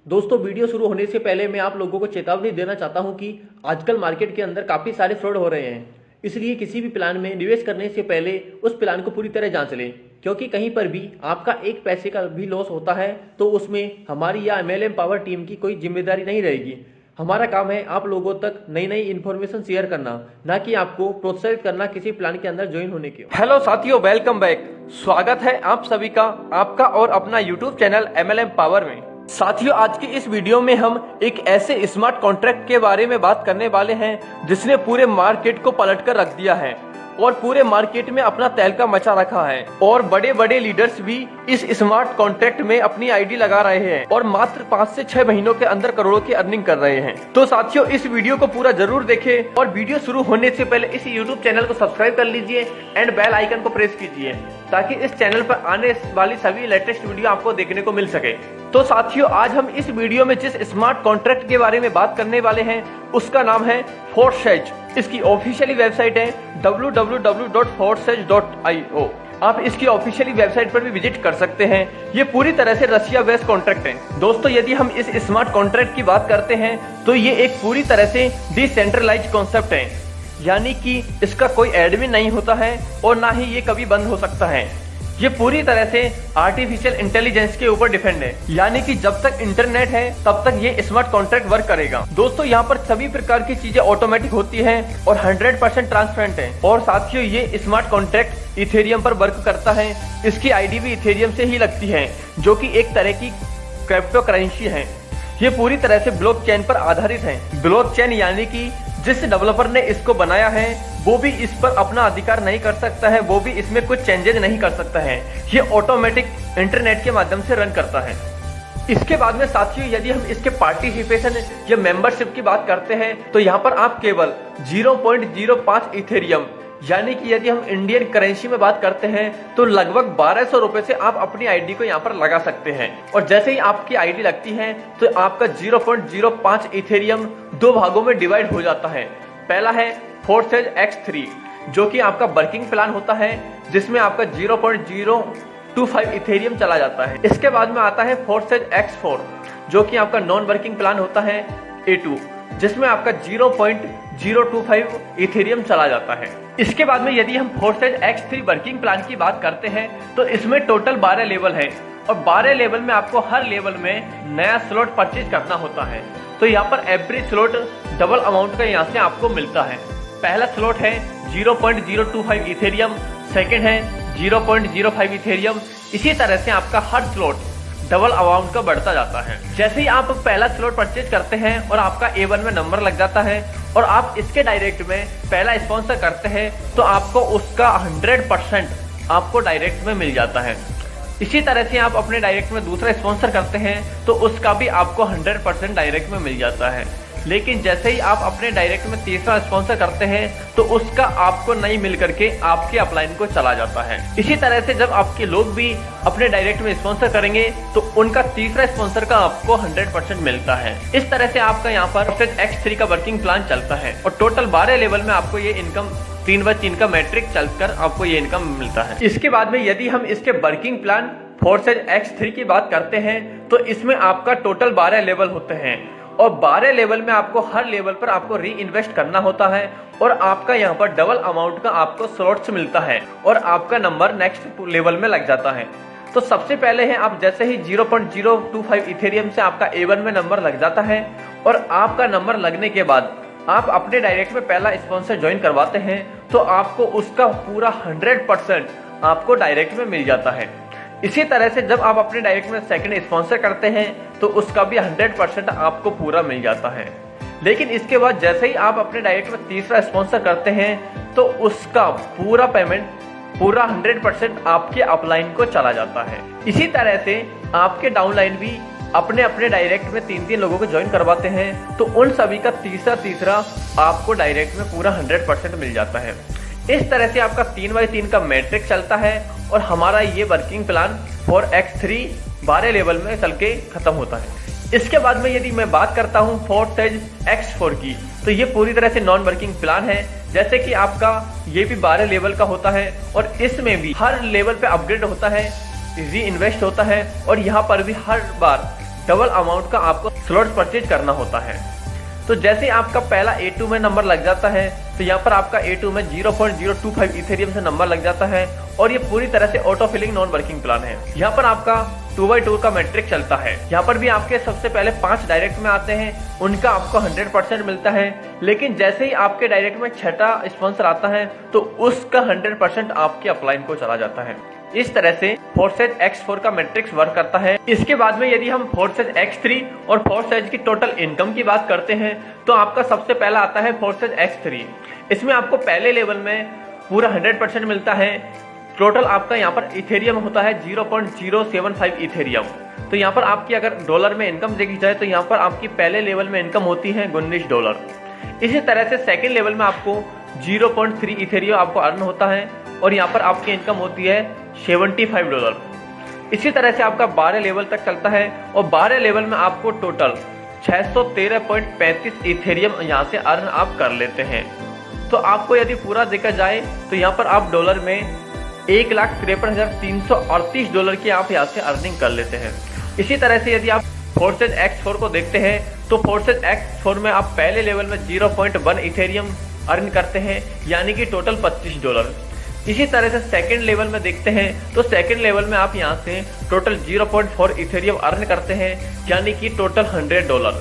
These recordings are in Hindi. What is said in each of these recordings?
दोस्तों वीडियो शुरू होने से पहले मैं आप लोगों को चेतावनी देना चाहता हूं कि आजकल मार्केट के अंदर काफ़ी सारे फ्रॉड हो रहे हैं। इसलिए किसी भी प्लान में निवेश करने से पहले उस प्लान को पूरी तरह जांच लें, क्योंकि कहीं पर भी आपका एक पैसे का भी लॉस होता है तो उसमें हमारी या MLM पावर टीम की कोई जिम्मेदारी नहीं रहेगी। हमारा काम है आप लोगों तक नई नई इन्फॉर्मेशन शेयर करना, ना कि आपको प्रोत्साहित करना किसी प्लान के अंदर ज्वाइन होने के। हेलो साथियों, वेलकम बैक। स्वागत है आप सभी का आपका और अपना यूट्यूब चैनल MLM पावर में। साथियों, आज की इस वीडियो में हम एक ऐसे स्मार्ट कॉन्ट्रैक्ट के बारे में बात करने वाले हैं जिसने पूरे मार्केट को पलट कर रख दिया है और पूरे मार्केट में अपना तहलका मचा रखा है। और बड़े बड़े लीडर्स भी इस स्मार्ट कॉन्ट्रैक्ट में अपनी आईडी लगा रहे हैं और मात्र 5 से 6 महीनों के अंदर करोड़ों की अर्निंग कर रहे हैं। तो साथियों, इस वीडियो को पूरा जरूर देखें और वीडियो शुरू होने से पहले इस यूट्यूब चैनल को सब्सक्राइब कर लीजिए एंड बेल आइकन को प्रेस कीजिए ताकि इस चैनल पर आने वाली सभी लेटेस्ट वीडियो आपको देखने को मिल सके। तो साथियों, आज हम इस वीडियो में जिस स्मार्ट कॉन्ट्रैक्ट के बारे में बात करने वाले हैं उसका नाम है फोर्सेज। इसकी ऑफिशियली वेबसाइट है www.forseж.io। आप इसकी ऑफिशियली वेबसाइट पर भी विजिट कर सकते हैं। ये पूरी तरह से रशिया बेस्ड कॉन्ट्रैक्ट है। दोस्तों, यदि हम इस स्मार्ट कॉन्ट्रैक्ट की बात करते हैं तो ये एक पूरी तरह से डिसेंट्रलाइज्ड कॉन्सेप्ट है, यानी कि इसका कोई एडमिन नहीं होता है और ना ही ये कभी बंद हो सकता है। ये पूरी तरह से आर्टिफिशियल इंटेलिजेंस के ऊपर डिपेंड है, यानी कि जब तक इंटरनेट है तब तक ये स्मार्ट कॉन्ट्रैक्ट वर्क करेगा। दोस्तों, यहाँ पर सभी प्रकार की चीजें ऑटोमेटिक होती हैं और 100% ट्रांसपेरेंट है। और साथियों, ये स्मार्ट कॉन्ट्रैक्ट इथेरियम पर वर्क करता है। इसकी आईडी भी इथेरियम से ही लगती है, जो कि एक तरह की क्रिप्टो करेंसी है। ये पूरी तरह से ब्लॉकचेन पर आधारित है। ब्लॉकचेन यानी कि जिस डेवलपर ने इसको बनाया है वो भी इस पर अपना अधिकार नहीं कर सकता है, वो भी इसमें कुछ चेंजेस नहीं कर सकता है। ये ऑटोमेटिक इंटरनेट के माध्यम से रन करता है। इसके बाद में साथियों, यदि हम इसके पार्टिसिपेशन या मेंबरशिप की बात करते हैं तो यहाँ पर आप केवल 0.05 इथेरियम, यानी कि यदि हम इंडियन करेंसी में बात करते हैं तो लगभग 1200 रुपए से आप अपनी आईडी को यहाँ पर लगा सकते हैं। और जैसे ही आपकी आईडी लगती है तो आपका 0.05 इथेरियम 2 भागों में डिवाइड हो जाता है। पहला है फोर्सेज X3, जो कि आपका वर्किंग प्लान होता है, जिसमें आपका 0.025 इथेरियम चला जाता है। इसके बाद में आता है फोर्सेज X4, जो कि आपका नॉन वर्किंग प्लान होता है A2, जिसमें आपका 0.025 इथेरियम चला जाता है। इसके बाद में यदि हम फोर्सेज X3 वर्किंग प्लान की बात करते हैं तो इसमें टोटल 12 लेवल है और 12 लेवल में आपको हर लेवल में नया स्लॉट परचेज करना होता है। तो यहाँ पर एवरी स्लॉट डबल अमाउंट का यहाँ से आपको मिलता है। पहला स्लॉट है 0.025 इथेरियम, सेकेंड है 0.05 इथेरियम। इसी तरह से आपका हर स्लॉट डबल अमाउंट का बढ़ता जाता है। जैसे ही आप पहला स्लॉट परचेज करते हैं और आपका A1 में नंबर लग जाता है और आप इसके डायरेक्ट में पहला स्पॉन्सर करते हैं तो आपको उसका 100% आपको डायरेक्ट में मिल जाता है। इसी तरह से आप अपने डायरेक्ट में दूसरा स्पॉन्सर करते हैं तो उसका भी आपको 100% डायरेक्ट में मिल जाता है। लेकिन जैसे ही आप अपने डायरेक्ट में तीसरा स्पॉन्सर करते हैं तो उसका आपको नहीं मिल करके आपके अपलाइन को चला जाता है। इसी तरह से जब आपके लोग भी अपने डायरेक्ट में स्पॉन्सर करेंगे तो उनका तीसरा स्पॉन्सर का आपको 100% मिलता है। इस तरह से आपका यहाँ पर X3 का वर्किंग प्लान चलता है और टोटल 12 लेवल में आपको ये इनकम 3/3 का मैट्रिक चलकर आपको ये इनकम मिलता है। इसके बाद में यदि हम इसके वर्किंग प्लान फोर्सेज X3 की बात करते हैं तो इसमें आपका टोटल 12 लेवल होते हैं और 12 लेवल में आपको हर लेवल पर आपको री इन्वेस्ट करना होता है और आपका यहाँ पर डबल अमाउंट का आपको स्लॉट्स मिलता है और आपका नंबर नेक्स्ट लेवल में लग जाता है। तो सबसे पहले है आप जैसे ही 0.025 इथेरियम से आपका A1 में नंबर लग जाता है और आपका नंबर लगने के बाद आप अपने डायरेक्ट में पहला स्पॉन्सर ज्वाइन करवाते हैं तो आपको उसका पूरा 100% आपको डायरेक्ट में मिल जाता है। इसी तरह से जब आप अपने डायरेक्ट में सेकंड स्पॉन्सर करते हैं तो उसका भी 100% आपको पूरा मिल जाता है। लेकिन इसके बाद जैसे ही आप अपने डायरेक्ट में तीसरा स्पॉन्सर करते हैं तो उसका पूरा पेमेंट पूरा 100% आपके अपलाइन को चला जाता है। इसी तरह से आपके डाउनलाइन भी अपने अपने डायरेक्ट में 3-3 लोगों को ज्वाइन करवाते हैं तो उन सभी का तीसरा आपको डायरेक्ट में पूरा 100% मिल जाता है। इस तरह से आपका 3/3 का मैट्रिक चलता है और हमारा ये working plan for X3 12 level में चल के खत्म होता है। इसके बाद में यदि मैं बात करता हूँ फोर्सेज X4 की तो ये पूरी तरह से नॉन वर्किंग प्लान है। जैसे कि आपका ये भी 12 लेवल का होता है और इसमें भी हर लेवल पे अपग्रेड होता है, री इन्वेस्ट होता है और यहाँ पर भी हर बार डबल अमाउंट का आपको स्लॉट परचेज करना होता है। तो जैसे ही आपका पहला A2 में नंबर लग जाता है तो यहाँ पर आपका A2 में 0.025 इथेरियम से नंबर लग जाता है और ये पूरी तरह से auto filling non working plan है। यहाँ पर आपका 2x2 का मैट्रिक चलता है। यहाँ पर भी आपके सबसे पहले 5 डायरेक्ट में आते हैं, उनका आपको 100% मिलता है, लेकिन जैसे ही आपके डायरेक्ट में छठा स्पॉन्सर आता है तो उसका 100% आपके अपलाइन को चला जाता है। इस तरह से फोर्सेज X4 का मैट्रिक्स वर्क करता है। इसके बाद में यदि हम फोर्सेज X3 और फोर्सेज की टोटल इनकम की बात करते हैं तो आपका सबसे पहला आता है फोर्सेज X3। इसमें आपको पहले लेवल में पूरा 100% मिलता है। टोटल आपका यहाँ पर इथेरियम होता है 0.075 इथेरियम। तो यहाँ पर आपकी अगर डॉलर में इनकम देखी जाए तो यहाँ पर आपकी पहले लेवल में इनकम होती है $19। इसी तरह से सेकेंड लेवल में आपको 0.3 इथेरियम आपको अर्न होता है और यहाँ पर आपकी इनकम होती है $75। इसी तरह से आपका 12 लेवल तक चलता है और 12 लेवल में आपको टोटल 613.35 इथेरियम यहाँ से अर्न आप कर लेते हैं। तो आपको यदि पूरा देखा जाए तो यहाँ पर आप डॉलर में $1,53,338 की आप यहाँ से अर्निंग कर लेते हैं। इसी तरह से यदि आप फोर्सेज X4 को देखते हैं तो फोर्सेज X4 में आप पहले लेवल में 0.1 इथेरियम अर्न करते हैं, यानी कि टोटल $25। इसी तरह से सेकंड लेवल में देखते हैं तो सेकंड लेवल में आप यहाँ से टोटल 0.4 इथेरियम अर्न करते हैं, यानी कि टोटल $100।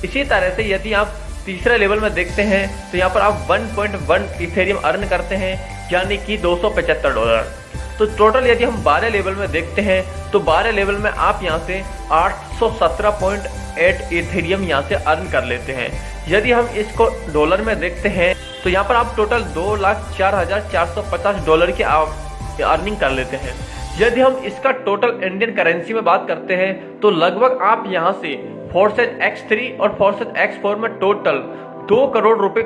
इसी तरह से यदि आप तीसरे लेवल में देखते हैं तो यहाँ पर आप 1.1 इथेरियम अर्न करते हैं, यानी कि $275। तो टोटल यदि हम 12 लेवल में देखते हैं तो 12 लेवल में आप यहाँ से 817.8 इथेरियम यहाँ से अर्न कर लेते हैं। यदि हम इसको डॉलर में देखते हैं तो यहाँ पर आप टोटल $2,04,450 की आप अर्निंग कर लेते हैं। यदि हम इसका टोटल इंडियन करेंसी में बात करते हैं तो लगभग आप यहाँ से फोर्सेज X3 और फोर्सेज X4 में टोटल 2 करोड़ रुपए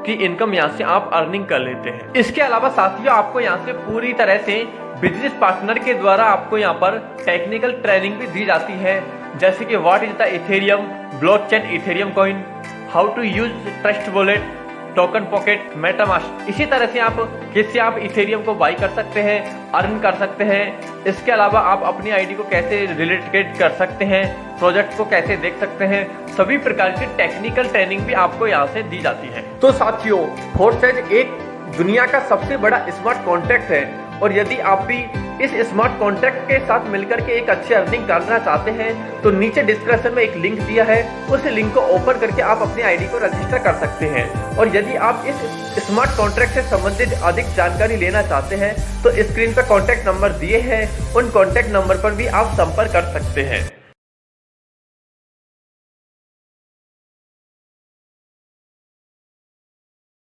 की इनकम यहाँ से आप अर्निंग कर लेते हैं। इसके अलावा साथियों आपको यहाँ से पूरी तरह से बिजनेस पार्टनर के द्वारा आपको यहाँ पर टेक्निकल ट्रेनिंग भी दी जाती है, जैसे कि what is the Ethereum, blockchain Ethereum coin, how to use Trust Wallet, token pocket, MetaMask. इसी तरह से आप किससे आप इथेरियम को बाई कर सकते हैं, अर्न कर सकते हैं। इसके अलावा आप अपनी आईडी को कैसे रिलेटेड कर सकते हैं, प्रोजेक्ट को कैसे देख सकते हैं, सभी प्रकार की टेक्निकल ट्रेनिंग भी आपको यहाँ से दी जाती है। तो साथियों फोर्सेज एक दुनिया का सबसे बड़ा स्मार्ट कॉन्ट्रैक्ट है और यदि आप भी इस स्मार्ट कॉन्ट्रैक्ट के साथ मिलकर के एक अच्छी अर्निंग करना चाहते हैं तो नीचे डिस्क्रिप्शन में एक लिंक दिया है, उस लिंक को ओपन करके आप अपनी आईडी को रजिस्टर कर सकते हैं। और यदि आप इस स्मार्ट कॉन्ट्रैक्ट से संबंधित अधिक जानकारी लेना चाहते हैं तो स्क्रीन पर कॉन्टैक्ट नंबर दिए हैं, उन कॉन्टैक्ट नंबर पर भी आप संपर्क कर सकते हैं।